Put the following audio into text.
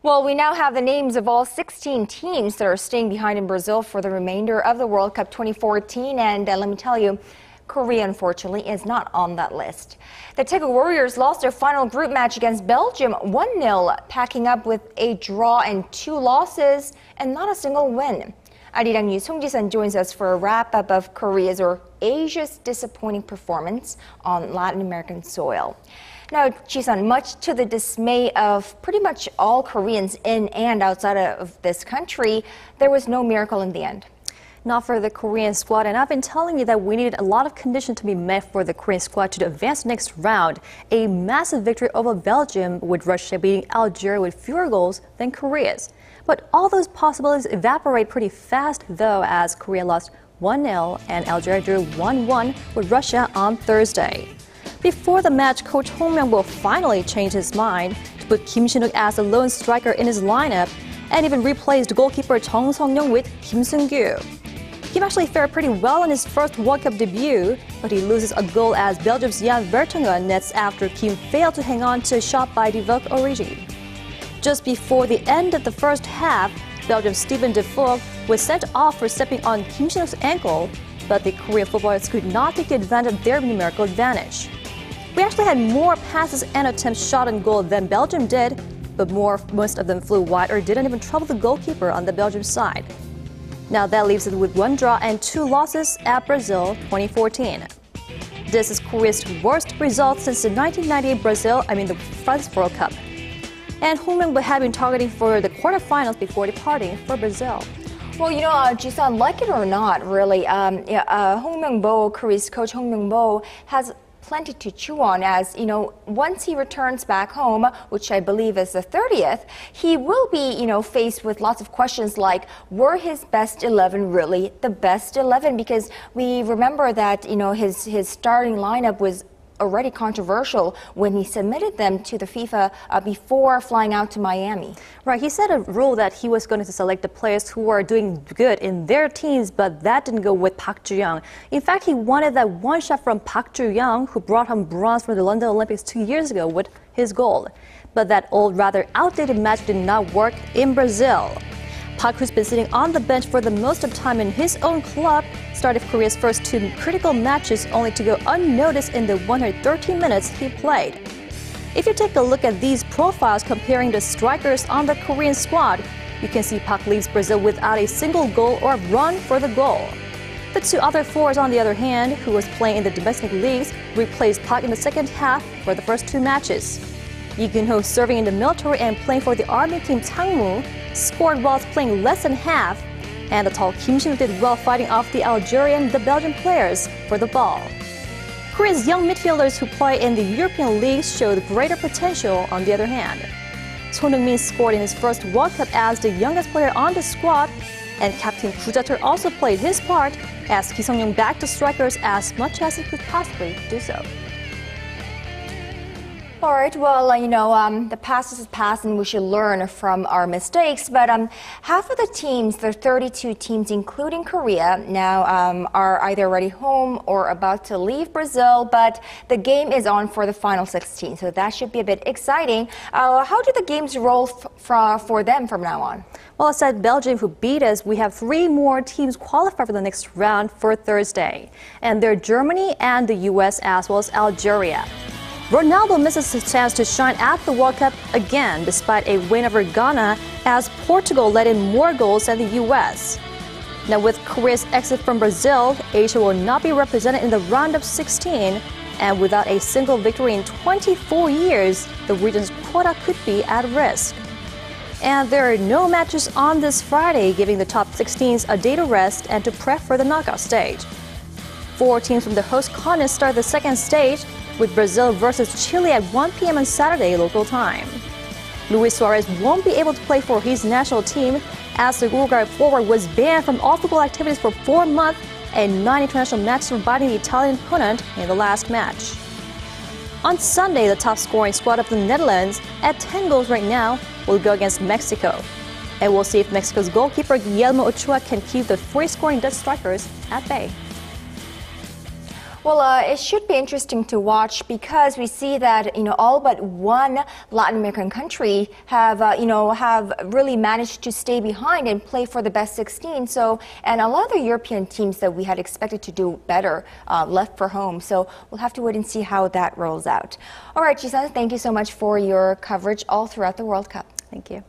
Well, we now have the names of all 16 teams that are staying behind in Brazil for the remainder of the World Cup 2014. And let me tell you, Korea, unfortunately, is not on that list. The Taeguk Warriors lost their final group match against Belgium 1-0, packing up with a draw and 2 losses and not a single win. Arirang News Song Ji-sun joins us for a wrap-up of Korea's or Asia's disappointing performance on Latin American soil. Now, Ji-sun, much to the dismay of pretty much all Koreans in and outside of this country, there was no miracle in the end. Not for the Korean squad, and I've been telling you that we needed a lot of conditions to be met for the Korean squad to advance next round. A massive victory over Belgium, with Russia beating Algeria with fewer goals than Korea's. But all those possibilities evaporate pretty fast, though, as Korea lost 1-0 and Algeria drew 1-1 with Russia on Thursday. Before the match, Coach Hong Myung-bo finally changed his mind to put Kim Shin-wook as the lone striker in his lineup and even replaced goalkeeper Chung Sung-young with Kim Seung-gyu. Kim actually fared pretty well in his first World Cup debut, but he loses a goal as Belgium's Jan Vertonghen nets after Kim failed to hang on to a shot by Taeguk Warriors. Just before the end of the first half, Belgium's Steven de Vogt was sent off for stepping on Kim Shin-wook's ankle, but the Korean footballers could not take advantage of their numerical advantage. We actually had more passes and attempts shot on goal than Belgium did, but most of them flew wide or didn't even trouble the goalkeeper on the Belgium side. Now that leaves it with 1 draw and 2 losses at Brazil 2014. This is Korea's worst result since the 1998 the France World Cup. And Hong Myung-bo had been targeting for the quarterfinals before departing for Brazil. Well, you know, Ji-sun, like it or not, really, Hong Myung-bo, Korea's coach Hong Myung-bo, has plenty to chew on, as, you know, once he returns back home, which I believe is the 30th, he will be, you know, faced with lots of questions like, were his best 11 really the best 11? Because we remember that, you know, his starting lineup was already controversial when he submitted them to the FIFA before flying out to Miami. Right, he set a rule that he was going to select the players who are doing good in their teams, but that didn't go with Park Ju-young. In fact, he wanted that one shot from Park Ju-young, who brought home bronze for the London Olympics 2 years ago, with his goal. But that old, rather outdated match did not work in Brazil. Park, who's been sitting on the bench for the most of the time in his own club, started Korea's first 2 critical matches only to go unnoticed in the 113 minutes he played. If you take a look at these profiles comparing the strikers on the Korean squad, you can see Park leaves Brazil without a single goal or run for the goal. The 2 other forwards, on the other hand, who was playing in the domestic leagues, replaced Park in the second half for the first 2 matches. Lee Kyun-ho, serving in the military and playing for the army team Changmu, scored whilst playing less than half, and the tall Kim Shin-wook did well fighting off the Algerian and the Belgian players for the ball. Korea's young midfielders who play in the European leagues showed greater potential on the other hand. Son Heung-min scored in his first World Cup as the youngest player on the squad, and Captain Koo Ja-tae also played his part as Ki Sung-young backed the strikers as much as he could possibly do so. All right, well, you know, the past is past and we should learn from our mistakes. But half of the teams, the 32 teams, including Korea, now are either already home or about to leave Brazil. But the game is on for the final 16, so that should be a bit exciting. How do the games roll for them from now on? Well, aside Belgium, who beat us, we have 3 more teams qualify for the next round for Thursday. And they're Germany and the U.S. as well as Algeria. Ronaldo misses his chance to shine at the World Cup again, despite a win over Ghana, as Portugal let in more goals than the U.S. Now, with Korea's exit from Brazil, Asia will not be represented in the round of 16, and without a single victory in 24 years, the region's quota could be at risk. And there are no matches on this Friday, giving the top 16s a day to rest and to prep for the knockout stage. 4 teams from the host continent start the second stage, with Brazil versus Chile at 1 p.m. on Saturday local time. Luis Suarez won't be able to play for his national team, as the Uruguay forward was banned from all football activities for 4 months and 9 international matches for fighting the Italian opponent in the last match. On Sunday, the top scoring squad of the Netherlands, at 10 goals right now, will go against Mexico. And we'll see if Mexico's goalkeeper Guillermo Ochoa can keep the free-scoring Dutch strikers at bay. Well, it should be interesting to watch because we see that, all but one Latin American country have really managed to stay behind and play for the best 16. So, and a lot of the European teams that we had expected to do better left for home. So we'll have to wait and see how that rolls out. All right, Ji-sun, thank you so much for your coverage all throughout the World Cup. Thank you.